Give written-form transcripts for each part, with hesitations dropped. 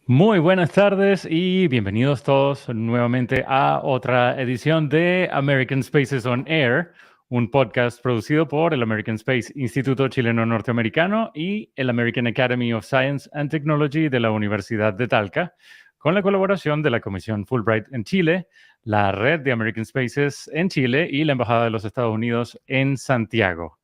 Muy buenas tardes y bienvenidos todos nuevamente a otra edición de American Spaces on Air, un podcast producido por el American Space Instituto Chileno Norteamericano y el American Academy of Science and Technology de la Universidad de Talca, con la colaboración de la Comisión Fulbright en Chile, la Red de American Spaces en Chile y la Embajada de los Estados Unidos en Santiago.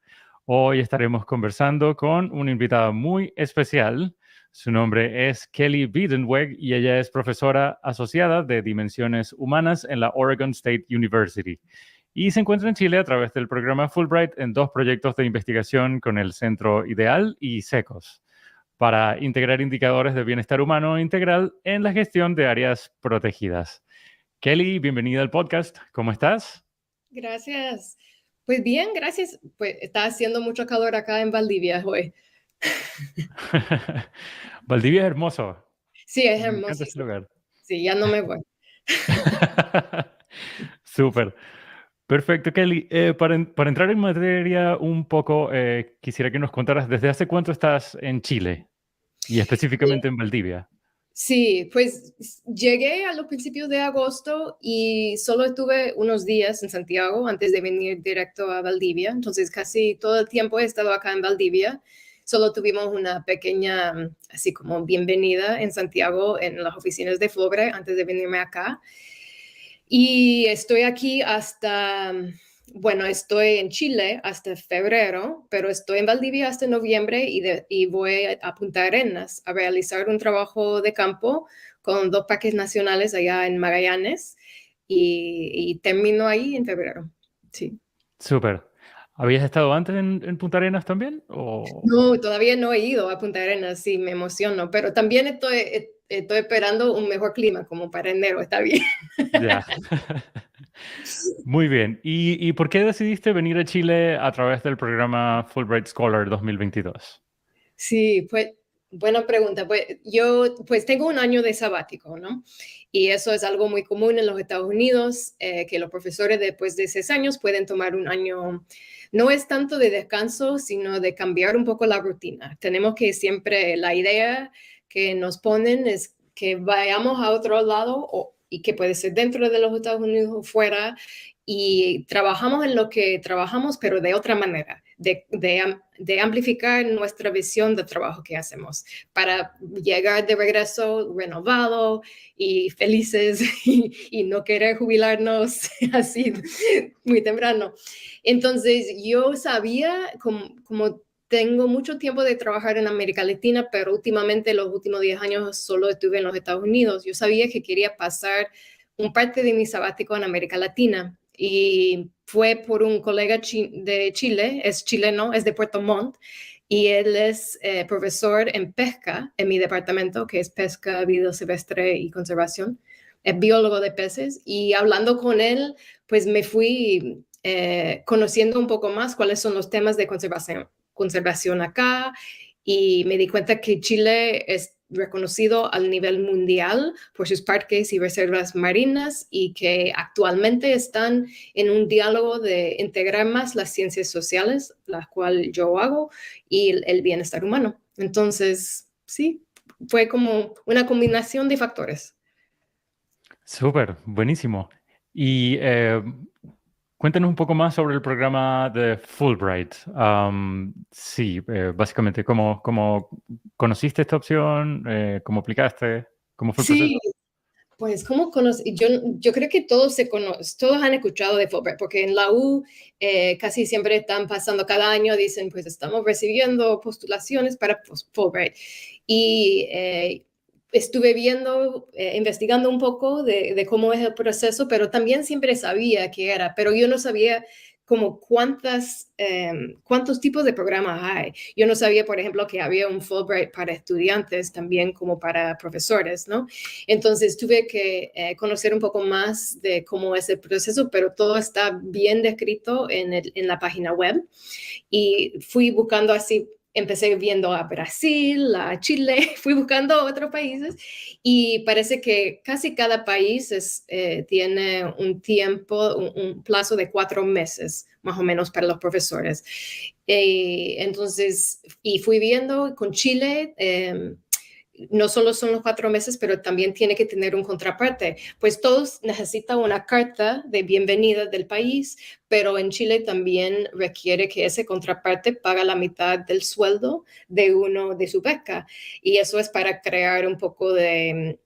Hoy estaremos conversando con una invitada muy especial. Su nombre es Kelly Biedenweg y ella es profesora asociada de Dimensiones Humanas en la Oregon State University. Y se encuentra en Chile a través del programa Fulbright en dos proyectos de investigación con el Centro Ideal y SECOS para integrar indicadores de bienestar humano integral en la gestión de áreas protegidas. Kelly, bienvenida al podcast. ¿Cómo estás? Gracias. Pues bien, gracias. Pues está haciendo mucho calor acá en Valdivia hoy. Valdivia es hermoso. Sí, es Me encanta ese hermosísimo. lugar. Sí, ya no me voy. Súper. Perfecto, Kelly. Para entrar en materia un poco, quisiera que nos contaras desde hace cuánto estás en Chile y específicamente en Valdivia. Sí, pues llegué a los principios de agosto y solo estuve unos días en Santiago antes de venir directo a Valdivia. Entonces casi todo el tiempo he estado acá en Valdivia. Solo tuvimos una pequeña, así como bienvenida en Santiago en las oficinas de Flobre antes de venirme acá. Y estoy aquí hasta, bueno, estoy en Chile hasta febrero, pero estoy en Valdivia hasta noviembre y voy a Punta Arenas a realizar un trabajo de campo con dos parques nacionales allá en Magallanes y termino ahí en febrero. Sí. Súper. ¿Habías estado antes en Punta Arenas también? O... No, todavía no he ido a Punta Arenas, sí, me emociono, pero también estoy esperando un mejor clima como para enero, está bien. Ya. Muy bien. ¿Y por qué decidiste venir a Chile a través del programa Fulbright Scholar 2022? Sí, pues buena pregunta. Pues yo pues tengo un año de sabático, ¿no? Y eso es algo muy común en los Estados Unidos, que los profesores después de 6 años pueden tomar un año, no es tanto de descanso, sino de cambiar un poco la rutina. Tenemos que siempre, la idea que nos ponen es que vayamos a otro lado y que puede ser dentro de los Estados Unidos o fuera, y trabajamos en lo que trabajamos, pero de otra manera, de amplificar nuestra visión del trabajo que hacemos para llegar de regreso renovado y felices y no querer jubilarnos así muy temprano. Entonces yo sabía como tengo mucho tiempo de trabajar en América Latina, pero últimamente, los últimos 10 años, solo estuve en los Estados Unidos. Yo sabía que quería pasar un parte de mi sabático en América Latina y fue por un colega de Chile, es chileno, es de Puerto Montt, y él es profesor en pesca en mi departamento, que es pesca, vida silvestre y conservación. Es biólogo de peces y hablando con él, pues me fui conociendo un poco más cuáles son los temas de conservación acá y me di cuenta que Chile es reconocido al nivel mundial por sus parques y reservas marinas y que actualmente están en un diálogo de integrar más las ciencias sociales, las cuales yo hago, y el bienestar humano. Entonces, sí, fue como una combinación de factores. Súper, buenísimo. Y cuéntanos un poco más sobre el programa de Fulbright. Sí, básicamente, ¿cómo conociste esta opción? ¿Cómo aplicaste? ¿Cómo fue el proceso? Sí, pues, ¿cómo conocí? Yo creo que todos todos han escuchado de Fulbright, porque en la U casi siempre están pasando cada año, dicen, pues estamos recibiendo postulaciones para Fulbright. Y estuve viendo, investigando un poco de cómo es el proceso, pero también siempre sabía que era, pero yo no sabía como cuántos tipos de programas hay. Yo no sabía, por ejemplo, que había un Fulbright para estudiantes, también como para profesores, ¿no? Entonces tuve que conocer un poco más de cómo es el proceso, pero todo está bien descrito en la página web. Y fui buscando así, empecé viendo a Brasil, a Chile, fui buscando otros países y parece que casi cada país tiene un tiempo, un plazo de 4 meses más o menos para los profesores. Entonces, y fui viendo con Chile. no solo son los 4 meses, pero también tiene que tener un contraparte. Pues todos necesitan una carta de bienvenida del país, pero en Chile también requiere que ese contraparte paga la mitad del sueldo de uno de su beca. Y eso es para crear un poco de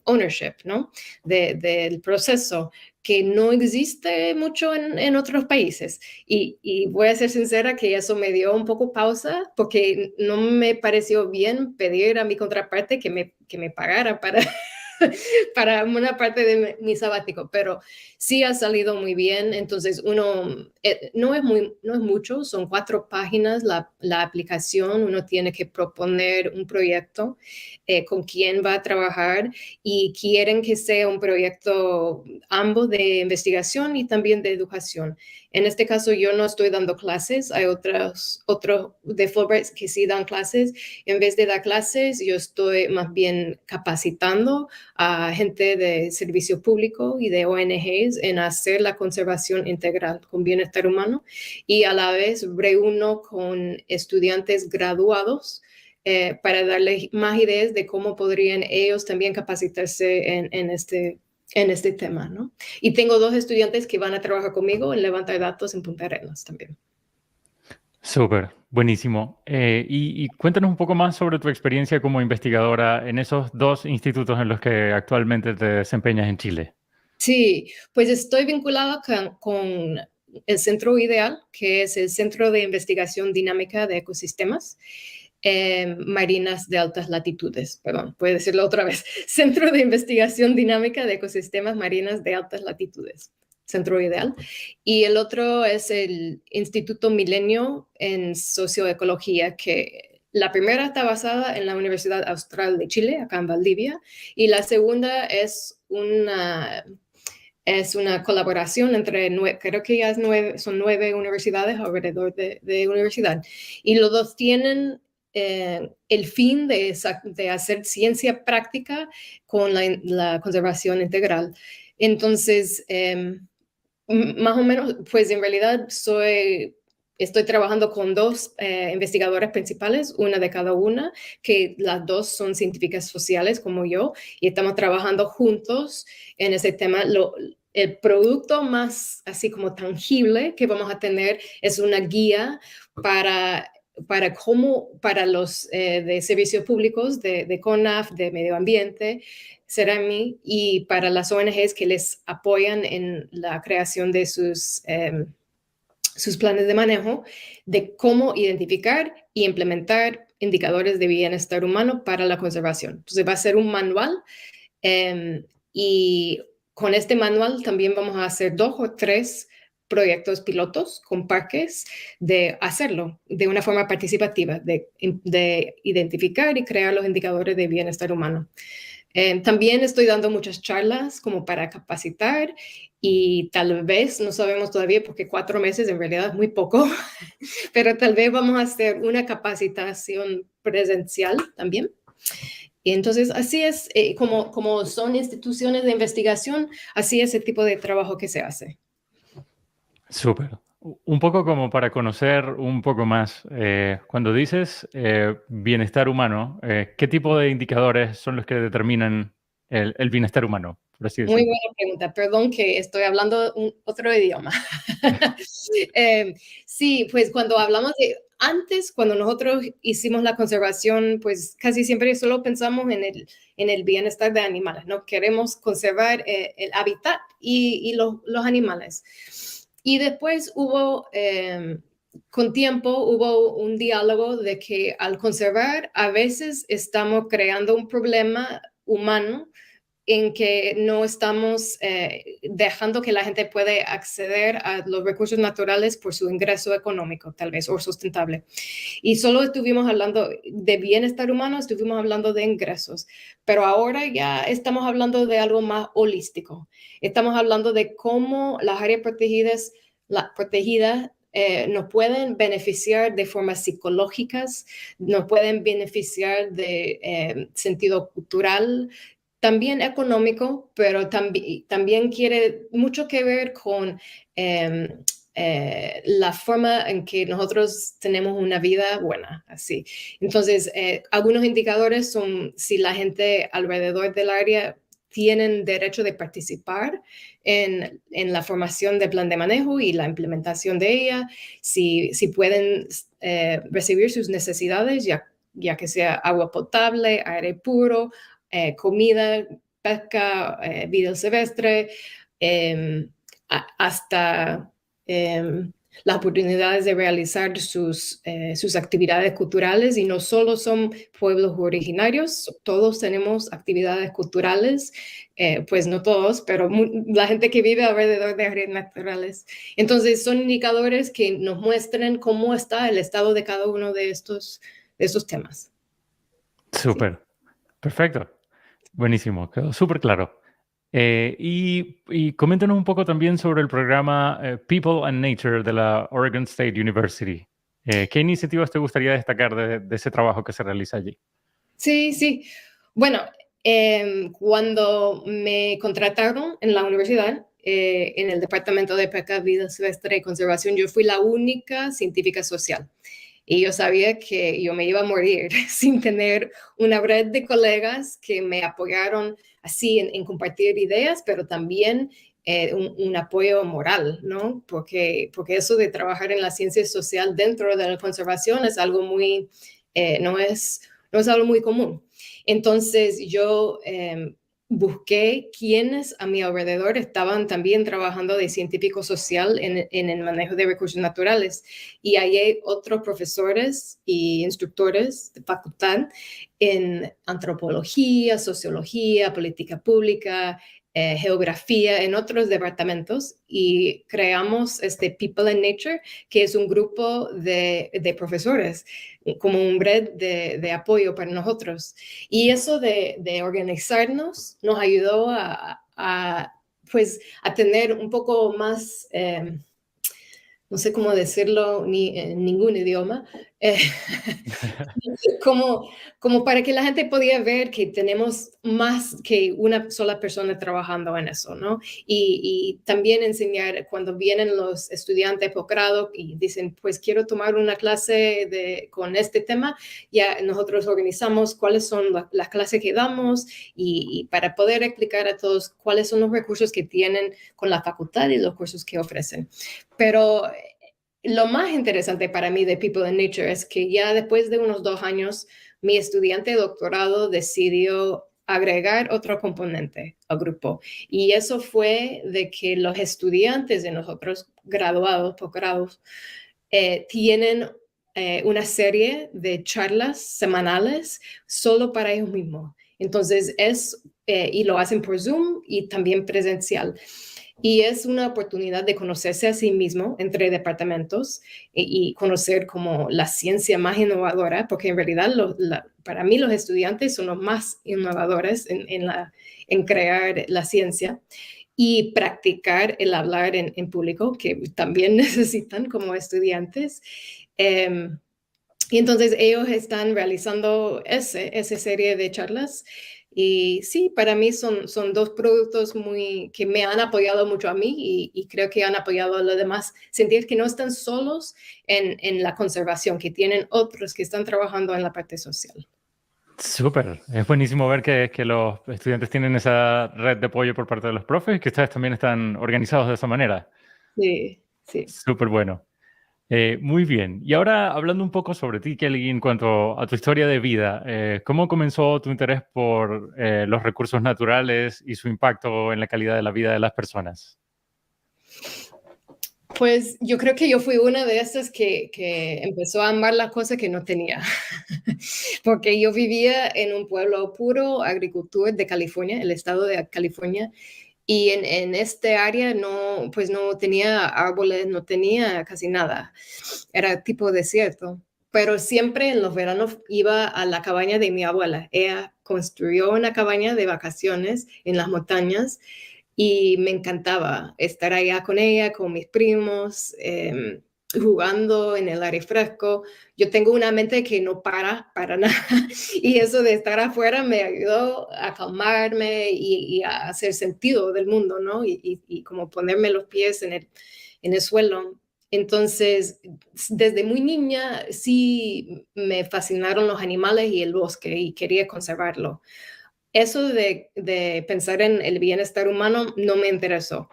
ownership, ¿no? Del proceso que no existe mucho en otros países. Y voy a ser sincera que eso me dio un poco pausa porque no me pareció bien pedir a mi contraparte que me pagara para, para una parte de mi sabático, pero sí ha salido muy bien. Entonces, no es mucho, son 4 páginas la aplicación. Uno tiene que proponer un proyecto con quién va a trabajar y quieren que sea un proyecto ambos de investigación y también de educación. En este caso, yo no estoy dando clases, hay otros de Fulbright que sí dan clases. En vez de dar clases, yo estoy más bien capacitando a gente de servicio público y de ONGs en hacer la conservación integral con bienestar humano y a la vez reúno con estudiantes graduados para darles más ideas de cómo podrían ellos también capacitarse en este tema, ¿no? Y tengo 2 estudiantes que van a trabajar conmigo en levantar datos en Punta Arenas también. Súper, buenísimo. Y cuéntanos un poco más sobre tu experiencia como investigadora en esos 2 institutos en los que actualmente te desempeñas en Chile. Sí, pues estoy vinculada con el Centro Ideal, que es el Centro de Investigación Dinámica de Ecosistemas Marinas de Altas Latitudes. Perdón, puedo decirlo otra vez. Centro de Investigación Dinámica de Ecosistemas Marinas de Altas Latitudes. Centro Ideal. Y el otro es el Instituto Milenio en Socioecología, que la primera está basada en la Universidad Austral de Chile, acá en Valdivia, y la segunda es una colaboración entre, creo que ya son 9 universidades alrededor de universidad. Y los dos tienen el fin de hacer ciencia práctica con la conservación integral. Entonces, más o menos, pues en realidad estoy trabajando con 2 investigadoras principales, una de cada una, que las 2 son científicas sociales como yo, y estamos trabajando juntos en ese tema. El producto más así como tangible que vamos a tener es una guía para los de servicios públicos, de CONAF, de medio ambiente, CERAMI, y para las ONGs que les apoyan en la creación de sus planes de manejo, de cómo identificar y implementar indicadores de bienestar humano para la conservación. Entonces va a ser un manual y con este manual también vamos a hacer 2 o 3 proyectos pilotos con parques de hacerlo de una forma participativa, de identificar y crear los indicadores de bienestar humano. También estoy dando muchas charlas como para capacitar y tal vez, no sabemos todavía porque 4 meses en realidad es muy poco, pero tal vez vamos a hacer una capacitación presencial también. Y entonces, así es, como son instituciones de investigación, así es el tipo de trabajo que se hace. Súper. Un poco como para conocer un poco más, cuando dices bienestar humano, ¿qué tipo de indicadores son los que determinan el bienestar humano, por así Muy decirlo? buena pregunta. Perdón que estoy hablando otro idioma. Sí, pues cuando hablamos antes, cuando nosotros hicimos la conservación, pues casi siempre solo pensamos en el bienestar de animales, ¿no? Queremos conservar el hábitat y los animales. Y después con tiempo hubo un diálogo de que al conservar a veces estamos creando un problema humano en que no estamos dejando que la gente pueda acceder a los recursos naturales por su ingreso económico, tal vez, o sustentable. Y solo estuvimos hablando de bienestar humano, estuvimos hablando de ingresos, pero ahora ya estamos hablando de algo más holístico. Estamos hablando de cómo las áreas protegidas nos pueden beneficiar de formas psicológicas, nos pueden beneficiar de sentido cultural, también económico, pero también quiere mucho que ver con la forma en que nosotros tenemos una vida buena, así. Entonces, algunos indicadores son si la gente alrededor del área tienen derecho de participar en la formación del plan de manejo y la implementación de ella, si pueden recibir sus necesidades, ya que sea agua potable, aire puro, comida, pesca, vida silvestre, hasta las oportunidades de realizar sus actividades culturales, y no solo son pueblos originarios, todos tenemos actividades culturales, pues no todos, pero la gente que vive alrededor de áreas naturales. Entonces son indicadores que nos muestran cómo está el estado de cada uno de estos temas. Súper, perfecto, buenísimo, quedó súper claro. Y coméntanos un poco también sobre el programa People and Nature de la Oregon State University. ¿Qué iniciativas te gustaría destacar de ese trabajo que se realiza allí? Sí, sí. Bueno, cuando me contrataron en la universidad, en el Departamento de Pesca, Vida Silvestre y Conservación, yo fui la única científica social. Y yo sabía que yo me iba a morir sin tener una red de colegas que me apoyaron así en compartir ideas, pero también un apoyo moral, ¿no? Porque eso de trabajar en la ciencia social dentro de la conservación es algo muy, no es algo muy común. Entonces yo busqué quienes a mi alrededor estaban también trabajando de científico social en el manejo de recursos naturales, y hay otros profesores y instructores de facultad en antropología, sociología, política pública, geografía, en otros departamentos, y creamos este People and Nature, que es un grupo de profesores, como un red de apoyo para nosotros. Y eso de organizarnos nos ayudó pues, a tener un poco más, no sé cómo decirlo ni en ningún idioma, como para que la gente podía ver que tenemos más que una sola persona trabajando en eso, ¿no? Y también enseñar cuando vienen los estudiantes de posgrado y dicen, pues quiero tomar una clase con este tema, ya nosotros organizamos cuáles son las clases que damos, y para poder explicar a todos cuáles son los recursos que tienen con la facultad y los cursos que ofrecen. Pero lo más interesante para mí de People and Nature es que ya después de unos 2 años, mi estudiante de doctorado decidió agregar otro componente al grupo. Y eso fue de que los estudiantes de nosotros, graduados, posgrados, tienen una serie de charlas semanales solo para ellos mismos. Entonces y lo hacen por Zoom y también presencial. Y es una oportunidad de conocerse a sí mismo entre departamentos y conocer como la ciencia más innovadora, porque en realidad para mí los estudiantes son los más innovadores en crear la ciencia, y practicar el hablar en público, que también necesitan como estudiantes. Y entonces ellos están realizando esa serie de charlas. Y sí, para mí son 2 productos que me han apoyado mucho a mí, y creo que han apoyado a los demás. Sentir que no están solos en la conservación, que tienen otros que están trabajando en la parte social. Súper, es buenísimo ver que los estudiantes tienen esa red de apoyo por parte de los profes y que ustedes también están organizados de esa manera. Sí, sí. Súper bueno. Muy bien. Y ahora hablando un poco sobre ti, Kelly, en cuanto a tu historia de vida, ¿cómo comenzó tu interés por los recursos naturales y su impacto en la calidad de la vida de las personas? Pues yo creo que yo fui una de esas que empezó a amar las cosas que no tenía, porque yo vivía en un pueblo puro agricultor de California, el estado de California, y en este área pues no tenía árboles, no tenía casi nada, era tipo desierto. Pero siempre en los veranos iba a la cabaña de mi abuela. Ella construyó una cabaña de vacaciones en las montañas, y me encantaba estar allá con ella, con mis primos, jugando en el aire fresco. Yo tengo una mente que no para nada, y eso de estar afuera me ayudó a calmarme y a hacer sentido del mundo, ¿no? Y como ponerme los pies en el suelo. Entonces, desde muy niña sí me fascinaron los animales y el bosque y quería conservarlo. Eso de pensar en el bienestar humano no me interesó.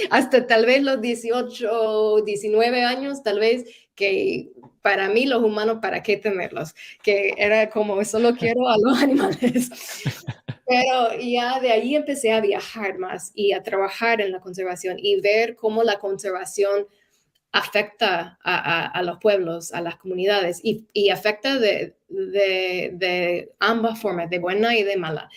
Hasta tal vez los 18, 19 años, tal vez que para mí los humanos, ¿para qué tenerlos? Que era como, solo quiero a los animales. Pero ya de ahí empecé a viajar más y a trabajar en la conservación y ver cómo la conservación afecta a los pueblos, a las comunidades y afecta de ambas formas, de buena y de mala.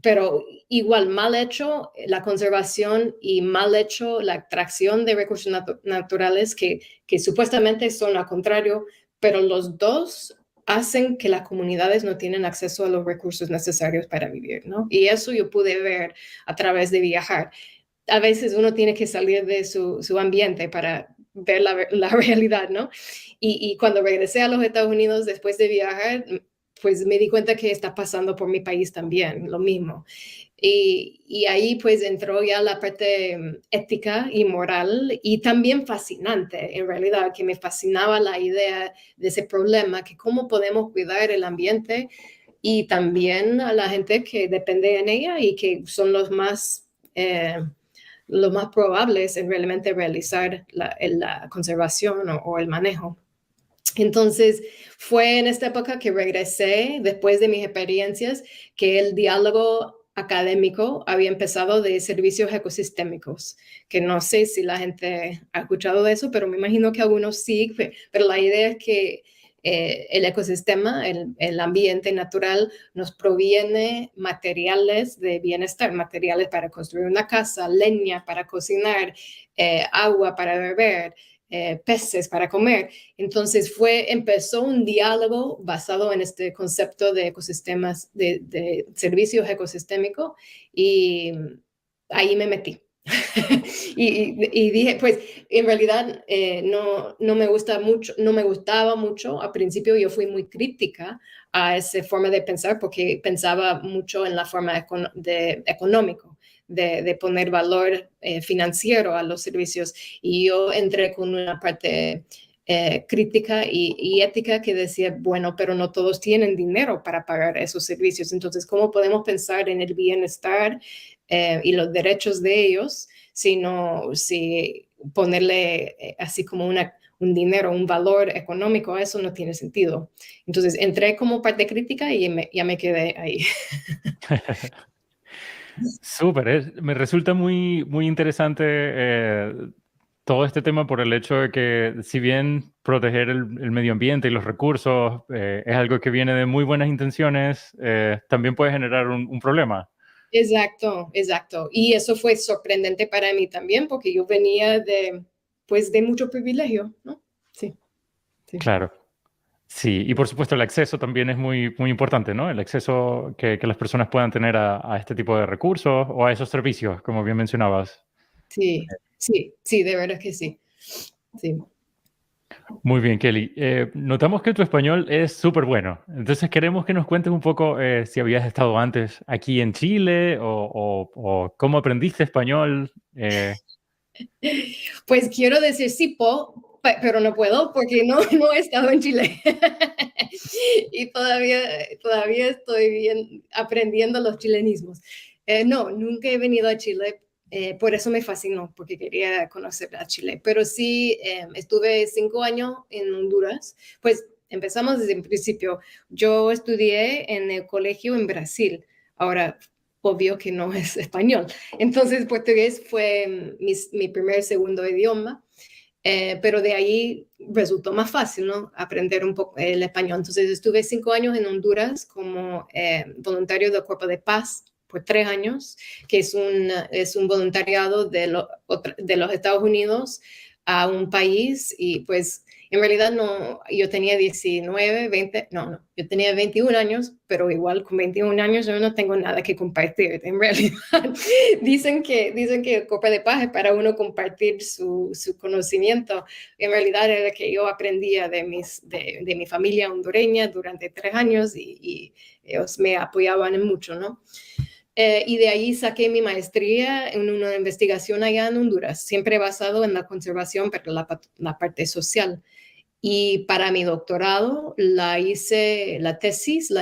Pero igual mal hecho la conservación y mal hecho la extracción de recursos naturales que supuestamente son al contrario, pero los dos hacen que las comunidades no tienen acceso a los recursos necesarios para vivir, ¿no? Y eso yo pude ver a través de viajar. A veces uno tiene que salir de su ambiente para ver la realidad, ¿no? Y cuando regresé a los Estados Unidos después de viajar, pues me di cuenta que está pasando por mi país también, lo mismo. Y ahí pues entró ya la parte ética y moral y también fascinante, en realidad, que me fascinaba la idea de ese problema, que cómo podemos cuidar el ambiente y también a la gente que depende de ella y que son los más probables en realmente realizar la conservación o el manejo. Entonces, fue en esta época que regresé, después de mis experiencias, que el diálogo académico había empezado de servicios ecosistémicos, que no sé si la gente ha escuchado de eso, pero me imagino que algunos sí, pero la idea es que el ecosistema, el ambiente natural, nos proviene materiales de bienestar, materiales para construir una casa, leña para cocinar, agua para beber, peces para comer. Entonces empezó un diálogo basado en este concepto de ecosistemas, de servicios ecosistémicos y ahí me metí. y dije, pues en realidad no me gusta mucho, no me gustaba mucho. Al principio yo fui muy crítica a esa forma de pensar porque pensaba mucho en la forma económico. De poner valor financiero a los servicios. Y yo entré con una parte crítica y ética que decía, bueno, pero no todos tienen dinero para pagar esos servicios. Entonces, ¿cómo podemos pensar en el bienestar y los derechos de ellos si ponerle así como un dinero, un valor económico a eso no tiene sentido? Entonces, entré como parte crítica y ya me quedé ahí. Súper, me resulta muy, muy interesante todo este tema por el hecho de que si bien proteger el medio ambiente y los recursos es algo que viene de muy buenas intenciones, también puede generar un problema. Exacto, exacto. Y eso fue sorprendente para mí también porque yo venía pues, de mucho privilegio, ¿no? Sí, sí. Claro. Sí, y por supuesto el acceso también es muy, muy importante, ¿no? El acceso que las personas puedan tener a este tipo de recursos o a esos servicios, como bien mencionabas. Sí, sí, sí, de verdad que sí. Sí. Muy bien, Kelly. Notamos que tu español es súper bueno. Entonces queremos que nos cuentes un poco si habías estado antes aquí en Chile o cómo aprendiste español. Pues quiero decir sí, pero no puedo porque no he estado en Chile. Y todavía estoy aprendiendo los chilenismos. No, nunca he venido a Chile, por eso me fascinó, porque quería conocer a Chile. Pero sí, estuve 5 años en Honduras. Pues empezamos desde el principio. Yo estudié en el colegio en Brasil. Ahora, obvio que no es español. Entonces, portugués fue mi primer segundo idioma. Pero de ahí resultó más fácil, ¿no? Aprender un poco el español. Entonces estuve 5 años en Honduras como voluntario del Cuerpo de Paz por 3 años, que es un voluntariado de los Estados Unidos a un país y pues en realidad no, yo tenía 19, 20, no, yo tenía 21 años, pero igual con 21 años yo no tengo nada que compartir, en realidad. Dicen que Copa de Paz es para uno compartir su conocimiento. En realidad era que yo aprendía de mi familia hondureña durante 3 años y ellos me apoyaban en mucho, ¿no? Y de ahí saqué mi maestría en una investigación allá en Honduras, siempre basado en la conservación, pero la parte social. Y para mi doctorado la hice, la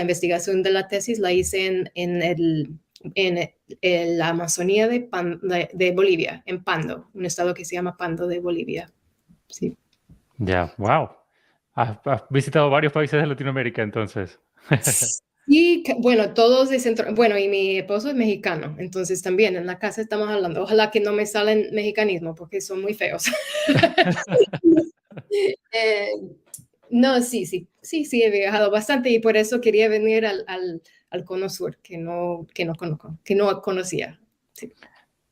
investigación de la tesis la hice en la Amazonía de Bolivia, en Pando, un estado que se llama Pando de Bolivia. Sí. Ya, wow. Has visitado varios países de Latinoamérica entonces. Y bueno, todos de centro, bueno, y mi esposo es mexicano, entonces también en la casa estamos hablando, ojalá que no me salen mexicanismo porque son muy feos. Eh, no, sí, he viajado bastante y por eso quería venir al Cono Sur, que no conocía. Sí.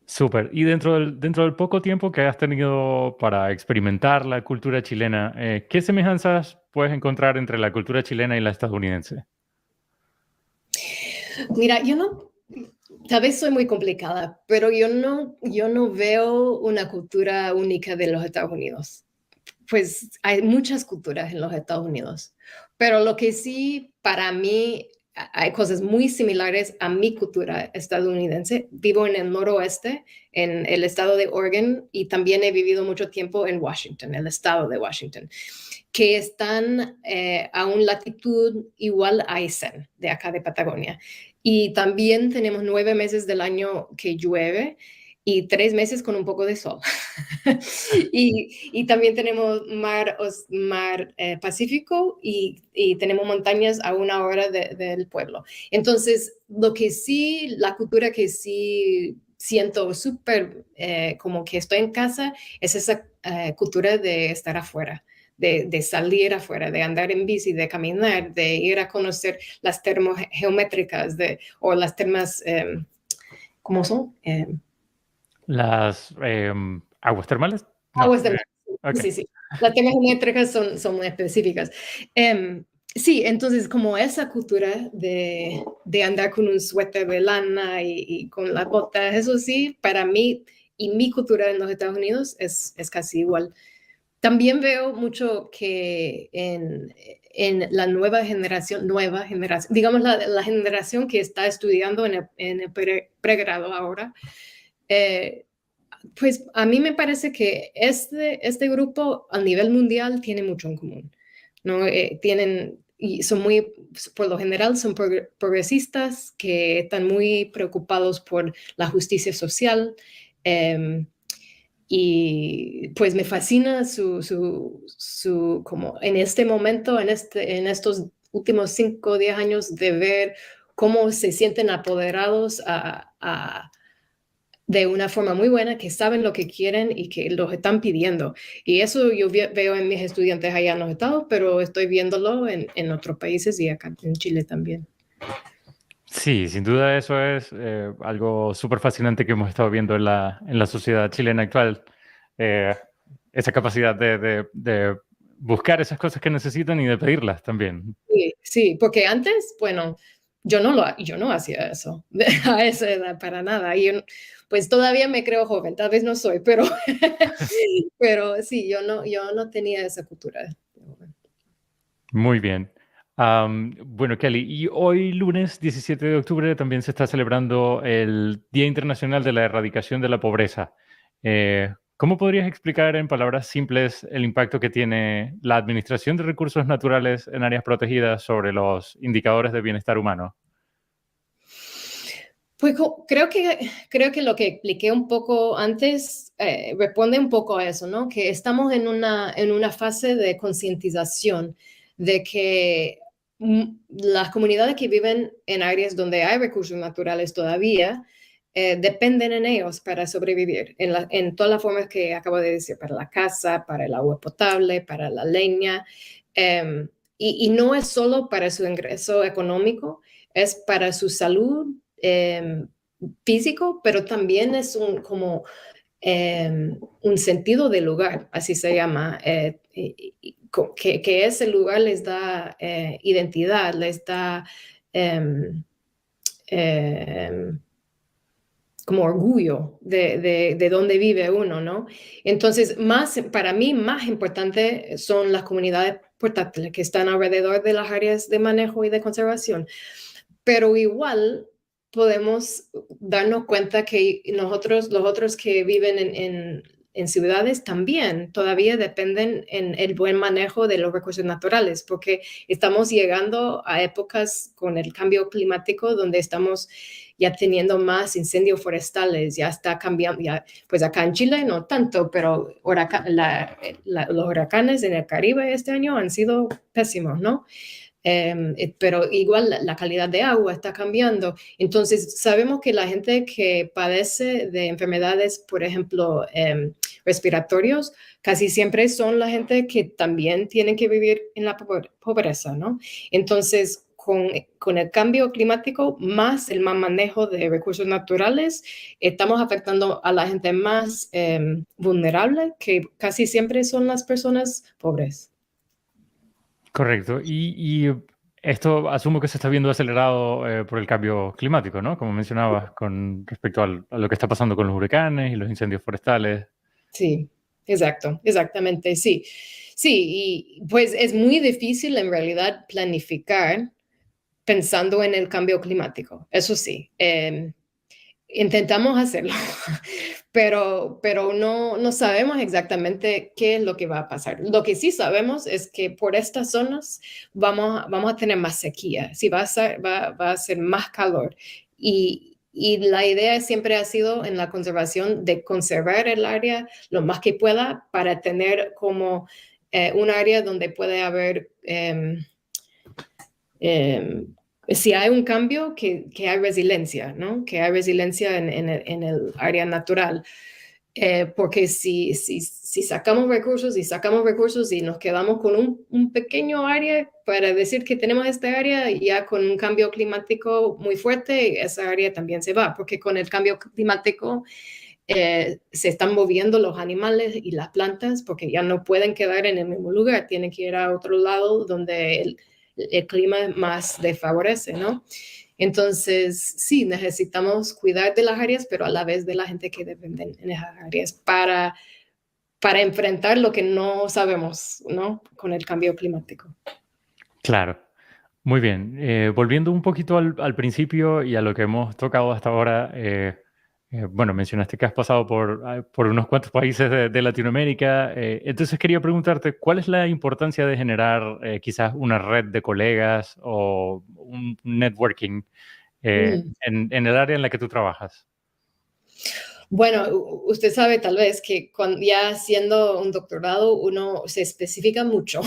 Súper. Y dentro del poco tiempo que has tenido para experimentar la cultura chilena, ¿qué semejanzas puedes encontrar entre la cultura chilena y la estadounidense? Mira, tal vez soy muy complicada, pero yo no veo una cultura única de los Estados Unidos. Pues hay muchas culturas en los Estados Unidos, pero lo que sí para mí hay cosas muy similares a mi cultura estadounidense. Vivo en el noroeste, en el estado de Oregon, y también he vivido mucho tiempo en Washington, el estado de Washington, que están a una latitud igual a Aysén, de acá de Patagonia. Y también tenemos 9 meses del año que llueve y 3 meses con un poco de sol. Y también tenemos mar Pacífico y tenemos montañas a 1 hora del pueblo. Entonces, la cultura que sí siento súper como que estoy en casa es esa cultura de estar afuera. De salir afuera, de andar en bici, de caminar, de ir a conocer las termas geométricas o las termas, ¿cómo son? ¿Las aguas termales? No. Aguas de mar. Ok. Sí, sí. Las temas métricas son muy específicas. Sí, entonces como esa cultura de andar con un suéter de lana y con las botas, eso sí, para mí y mi cultura en los Estados Unidos es casi igual. También veo mucho que en la nueva generación, digamos la generación que está estudiando en el pregrado ahora, eh, pues a mí me parece que este grupo a nivel mundial tiene mucho en común, ¿no? Y son muy, por lo general, son progresistas que están muy preocupados por la justicia social. eh, y pues me fascina como en este momento, en estos últimos 5 o 10 años, de ver cómo se sienten apoderados de una forma muy buena, que saben lo que quieren y que los están pidiendo. Y eso yo veo en mis estudiantes allá en los estados, pero estoy viéndolo en otros países y acá en Chile también. Sí, sin duda eso es algo súper fascinante que hemos estado viendo en la sociedad chilena actual. Eh, Esa capacidad de buscar esas cosas que necesitan y de pedirlas también. Sí, sí, porque antes, bueno, yo no hacía eso a esa edad para nada. Pues todavía me creo joven, tal vez no soy, pero, pero sí, yo no tenía esa cultura. Muy bien. Bueno, Kelly, y hoy lunes 17 de octubre también se está celebrando el Día Internacional de la Erradicación de la Pobreza. ¿Cómo podrías explicar en palabras simples el impacto que tiene la administración de recursos naturales en áreas protegidas sobre los indicadores de bienestar humano? Pues creo que lo que expliqué un poco antes responde un poco a eso, ¿no? Que estamos en una fase de concientización de que las comunidades que viven en áreas donde hay recursos naturales todavía dependen en ellos para sobrevivir, en todas las formas que acabo de decir, para la casa, para el agua potable, para la leña. Y no es solo para su ingreso económico, es para su salud físico, pero también es un sentido de lugar, así se llama, que ese lugar les da identidad, les da eh, como orgullo de dónde vive uno, ¿no? Entonces, para mí, más importante son las comunidades portátiles que están alrededor de las áreas de manejo y de conservación. Pero igual, podemos darnos cuenta que nosotros, los otros que viven en ciudades también todavía dependen en el buen manejo de los recursos naturales, porque estamos llegando a épocas con el cambio climático donde estamos ya teniendo más incendios forestales, ya está cambiando, ya, pues acá en Chile no tanto, pero los huracanes en el Caribe este año han sido pésimos, ¿no? Pero igual la calidad de agua está cambiando. Entonces, sabemos que la gente que padece de enfermedades, por ejemplo, respiratorios, casi siempre son la gente que también tiene que vivir en la pobreza, ¿no? Entonces, con el cambio climático más el mal manejo de recursos naturales, estamos afectando a la gente más vulnerable, que casi siempre son las personas pobres. Correcto. Y esto asumo que se está viendo acelerado por el cambio climático, ¿no? Como mencionabas, con respecto a lo que está pasando con los huracanes y los incendios forestales. Sí, exacto, exactamente, sí. Sí, y pues es muy difícil en realidad planificar pensando en el cambio climático, eso sí. Intentamos hacerlo, pero no sabemos exactamente qué es lo que va a pasar. Lo que sí sabemos es que por estas zonas vamos a tener más sequía, sí, va a ser más calor. Y la idea siempre ha sido en la conservación de conservar el área lo más que pueda para tener como un área donde puede haber eh, si hay un cambio, que hay resiliencia, ¿no? Que hay resiliencia en el área natural. Porque si sacamos recursos y nos quedamos con un pequeño área para decir que tenemos esta área, ya con un cambio climático muy fuerte, esa área también se va, porque con el cambio climático se están moviendo los animales y las plantas porque ya no pueden quedar en el mismo lugar, tienen que ir a otro lado donde el clima más desfavorece, ¿no? Entonces, sí, necesitamos cuidar de las áreas, pero a la vez de la gente que depende en esas áreas para enfrentar lo que no sabemos, ¿no? Con el cambio climático. Claro. Muy bien. Volviendo un poquito al principio y a lo que hemos tocado hasta ahora, bueno, mencionaste que has pasado por unos cuantos países de Latinoamérica. Entonces quería preguntarte, ¿cuál es la importancia de generar quizás una red de colegas o un networking Mm. en el área en la que tú trabajas? Bueno, usted sabe tal vez que ya siendo un doctorado uno se especifica mucho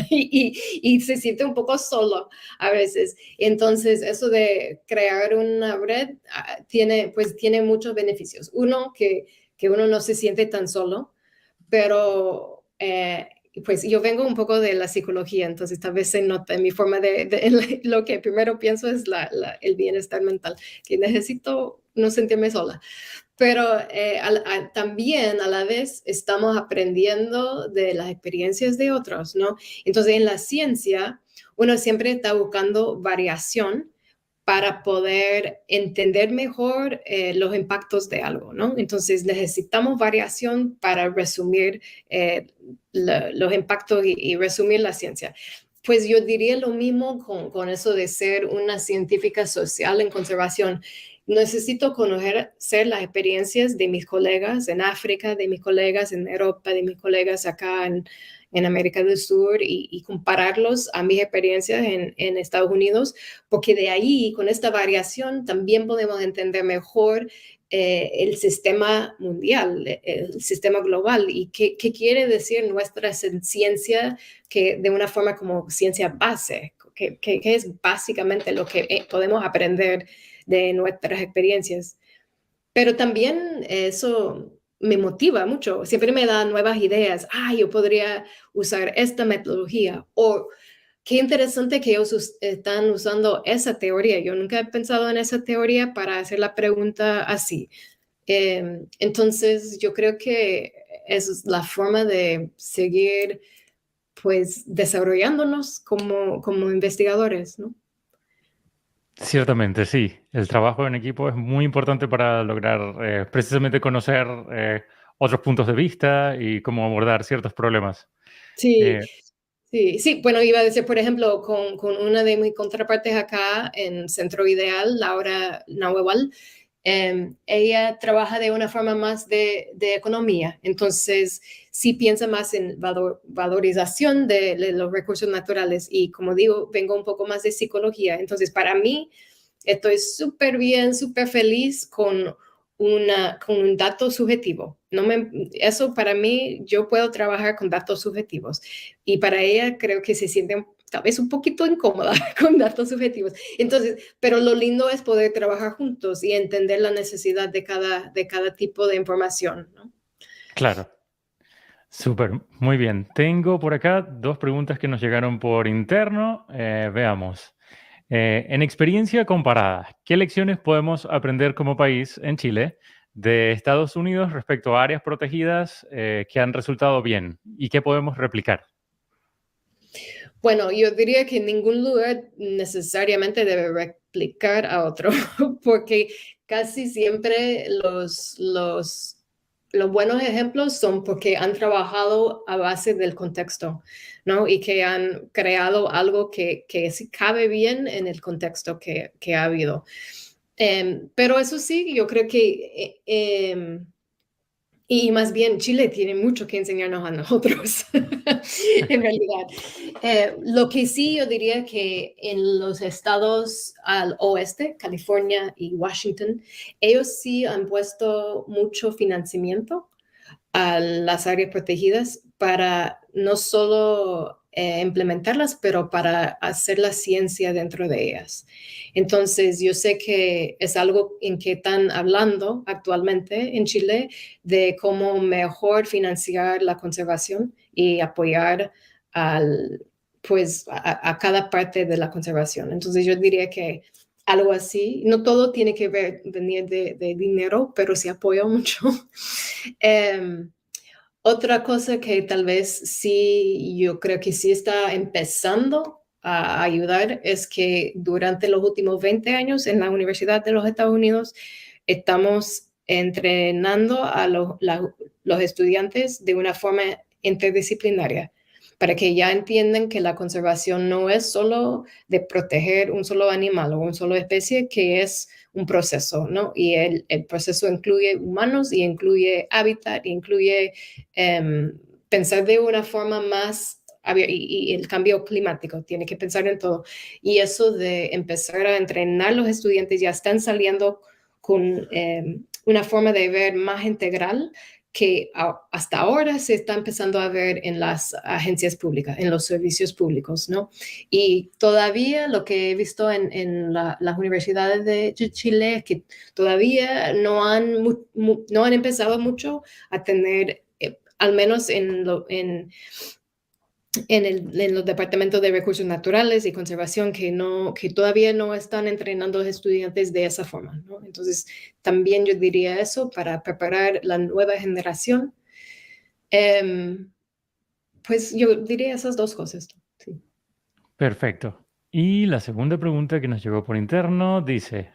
y se siente un poco solo a veces. Entonces, eso de crear una red pues tiene muchos beneficios. Uno, que uno no se siente tan solo, pero pues yo vengo un poco de la psicología, entonces tal vez se nota en mi forma lo que primero pienso es el bienestar mental, que necesito no sentirme sola. Pero también a la vez estamos aprendiendo de las experiencias de otros, ¿no? Entonces en la ciencia uno siempre está buscando variación para poder entender mejor los impactos de algo, ¿no? Entonces necesitamos variación para resumir los impactos y resumir la ciencia. Pues yo diría lo mismo con eso de ser una científica social en conservación. Necesito conocer las experiencias de mis colegas en África, de mis colegas en Europa, de mis colegas acá en América del Sur y compararlos a mis experiencias en Estados Unidos, porque de ahí, con esta variación, también podemos entender mejor el sistema mundial, el sistema global y qué quiere decir nuestra ciencia que de una forma como ciencia base, que es básicamente lo que podemos aprender de nuestras experiencias. Pero también eso me motiva mucho, siempre me da nuevas ideas. Yo podría usar esta metodología o qué interesante que ellos están usando esa teoría. Yo nunca he pensado en esa teoría para hacer la pregunta así. Entonces, yo creo que es la forma de seguir, pues, desarrollándonos como investigadores, ¿no? Ciertamente, sí. El trabajo en equipo es muy importante para lograr precisamente conocer otros puntos de vista y cómo abordar ciertos problemas. Sí, Eh, Sí, sí, bueno, iba a decir, por ejemplo, con una de mis contrapartes acá en Centro Ideal, Laura Nahuel, ella trabaja de una forma más de economía, entonces sí piensa más en valorización de los recursos naturales y como digo, vengo un poco más de psicología, entonces para mí estoy súper bien, súper feliz con un dato subjetivo. Eso para mí, yo puedo trabajar con datos subjetivos y para ella creo que se siente tal vez un poquito incómoda con datos subjetivos. Entonces, pero lo lindo es poder trabajar juntos y entender la necesidad de cada tipo de información, ¿no? Claro. Súper, muy bien. Tengo por acá dos preguntas que nos llegaron por interno. Veamos. En experiencia comparada, ¿qué lecciones podemos aprender como país en Chile de Estados Unidos respecto a áreas protegidas que han resultado bien y qué podemos replicar? Bueno, yo diría que ningún lugar necesariamente debe replicar a otro, porque casi siempre los buenos ejemplos son porque han trabajado a base del contexto, ¿no? Y que han creado algo que sí cabe bien en el contexto que ha habido. Pero eso sí, yo creo que y más bien, Chile tiene mucho que enseñarnos a nosotros, en realidad. Lo que sí yo diría que en los estados al oeste, California y Washington, ellos sí han puesto mucho financiamiento a las áreas protegidas para no solo implementarlas, pero para hacer la ciencia dentro de ellas. Entonces, yo sé que es algo en que están hablando actualmente en Chile de cómo mejor financiar la conservación y apoyar al, pues, a cada parte de la conservación. Entonces, yo diría que algo así, no todo tiene que venir de dinero, pero sí apoya mucho. um, Otra cosa que tal vez sí, yo creo que sí está empezando a ayudar es que durante los últimos 20 años en la Universidad de los Estados Unidos estamos entrenando a los estudiantes de una forma interdisciplinaria para que ya entiendan que la conservación no es solo de proteger un solo animal o una sola especie, que es un proceso, ¿no? Y el proceso incluye humanos y incluye hábitat, incluye pensar de una forma más y el cambio climático, tiene que pensar en todo. Y eso de empezar a entrenar a los estudiantes ya están saliendo con una forma de ver más integral que hasta ahora se está empezando a ver en las agencias públicas, en los servicios públicos, ¿no? Y todavía lo que he visto en las universidades de Chile es que todavía no han empezado mucho a tener, al menos en los departamentos de recursos naturales y conservación, que todavía no están entrenando a los estudiantes de esa forma, ¿no? Entonces, también yo diría eso para preparar la nueva generación. Em, pues yo diría esas dos cosas. Sí. Perfecto. Y la segunda pregunta que nos llegó por interno dice,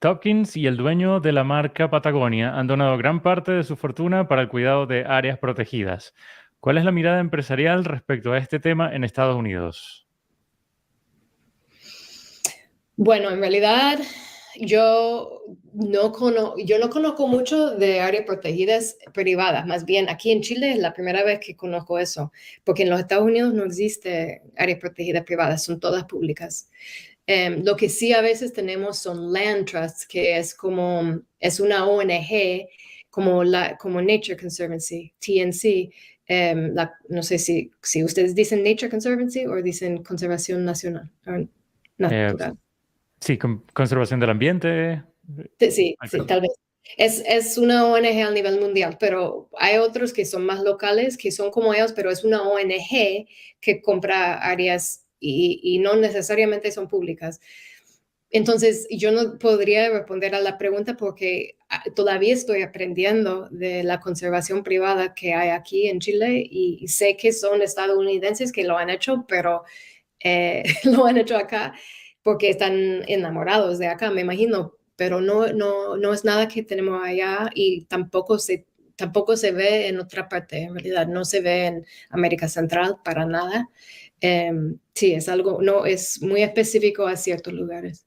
Topkins y el dueño de la marca Patagonia han donado gran parte de su fortuna para el cuidado de áreas protegidas. ¿Cuál es la mirada empresarial respecto a este tema en Estados Unidos? Bueno, en realidad yo no conozco mucho de áreas protegidas privadas, más bien aquí en Chile es la primera vez que conozco eso, porque en los Estados Unidos no existe áreas protegidas privadas, son todas públicas. Lo que sí a veces tenemos son land trusts, que es una ONG como Nature Conservancy, TNC. No sé si ustedes dicen Nature Conservancy o dicen Conservación Nacional o Eh, Natural. sí, conservación del ambiente. Sí, sí, tal vez. Es una ONG a nivel mundial, pero hay otros que son más locales, que son como ellos, pero es una ONG que compra áreas y no necesariamente son públicas. Entonces, yo no podría responder a la pregunta porque todavía estoy aprendiendo de la conservación privada que hay aquí en Chile y sé que son estadounidenses que lo han hecho, pero lo han hecho acá porque están enamorados de acá, me imagino, pero no es nada que tenemos allá y tampoco sé tampoco se ve en otra parte, en realidad no se ve en América Central para nada. Sí, es algo, no, es muy específico a ciertos lugares.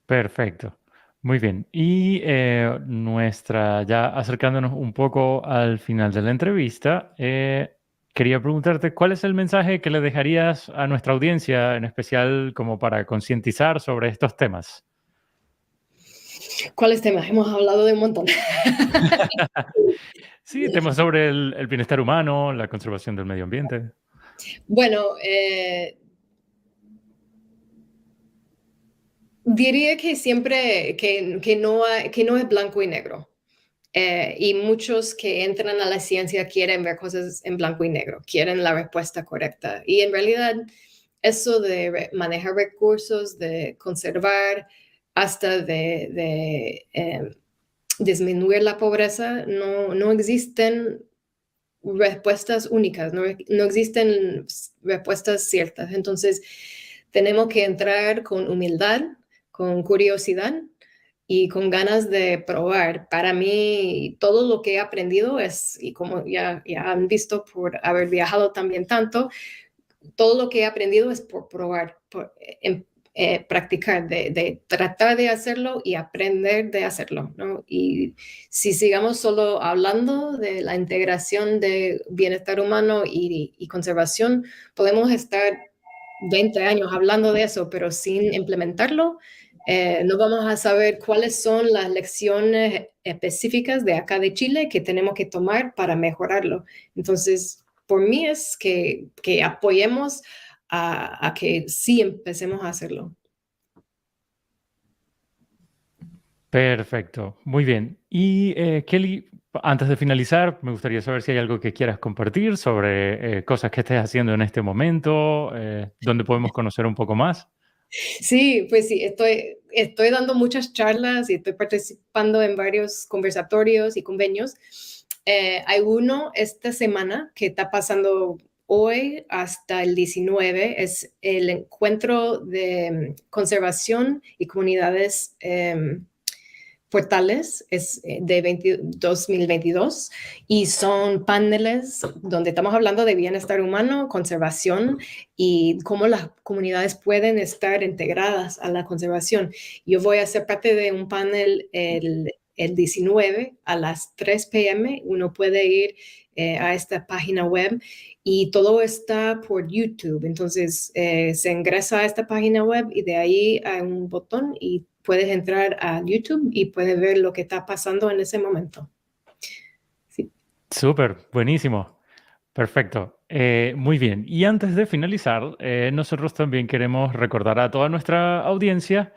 Perfecto. Muy bien. Y ya acercándonos un poco al final de la entrevista, quería preguntarte cuál es el mensaje que le dejarías a nuestra audiencia, en especial como para concientizar sobre estos temas. ¿Cuáles temas? Hemos hablado de un montón. Sí, temas sobre el bienestar humano, la conservación del medio ambiente. Bueno, diría que siempre que no es blanco y negro. Y muchos que entran a la ciencia quieren ver cosas en blanco y negro, quieren la respuesta correcta. Y en realidad, eso de manejar recursos, de conservar, hasta de disminuir la pobreza, no existen respuestas únicas, no existen respuestas ciertas. Entonces, tenemos que entrar con humildad, con curiosidad y con ganas de probar. Para mí, todo lo que he aprendido es, y como ya han visto por haber viajado también tanto, todo lo que he aprendido es por probar, por practicar, de tratar de hacerlo y aprender de hacerlo, ¿no? Y si sigamos solo hablando de la integración de bienestar humano y conservación, podemos estar 20 años hablando de eso, pero sin implementarlo, no vamos a saber cuáles son las lecciones específicas de acá de Chile que tenemos que tomar para mejorarlo. Entonces, por mí es que apoyemos a que sí empecemos a hacerlo. Perfecto, muy bien. Y Kelly, antes de finalizar, me gustaría saber si hay algo que quieras compartir sobre cosas que estés haciendo en este momento, donde podemos conocer un poco más. Sí, pues sí, estoy dando muchas charlas y estoy participando en varios conversatorios y convenios. Hay uno esta semana que está pasando hoy hasta el 19, es el encuentro de conservación y comunidades portales, es de 2022 y son paneles donde estamos hablando de bienestar humano, conservación y cómo las comunidades pueden estar integradas a la conservación. Yo voy a ser parte de un panel el 19 a las 3 p.m. Uno puede ir a esta página web y todo está por YouTube. Entonces se ingresa a esta página web y de ahí hay un botón y puedes entrar a YouTube y puedes ver lo que está pasando en ese momento. Sí. Súper, buenísimo. Perfecto. Muy bien. Y antes de finalizar, nosotros también queremos recordar a toda nuestra audiencia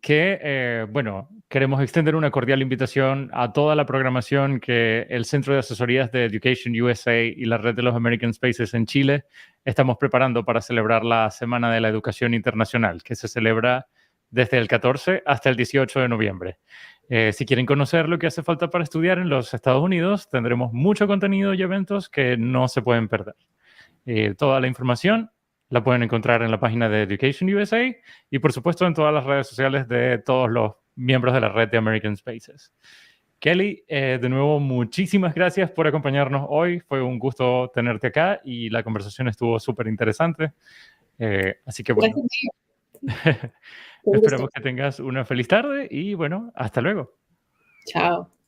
que, bueno, queremos extender una cordial invitación a toda la programación que el Centro de Asesorías de Education USA y la Red de los American Spaces en Chile estamos preparando para celebrar la Semana de la Educación Internacional, que se celebra desde el 14 hasta el 18 de noviembre. Si quieren conocer lo que hace falta para estudiar en los Estados Unidos, tendremos mucho contenido y eventos que no se pueden perder. Toda la información la pueden encontrar en la página de Education USA y, por supuesto, en todas las redes sociales de todos los miembros de la red de American Spaces. Kelly, de nuevo, muchísimas gracias por acompañarnos hoy. Fue un gusto tenerte acá y la conversación estuvo súper interesante. Así que, bueno. Esperamos que tengas una feliz tarde y bueno, hasta luego. Chao.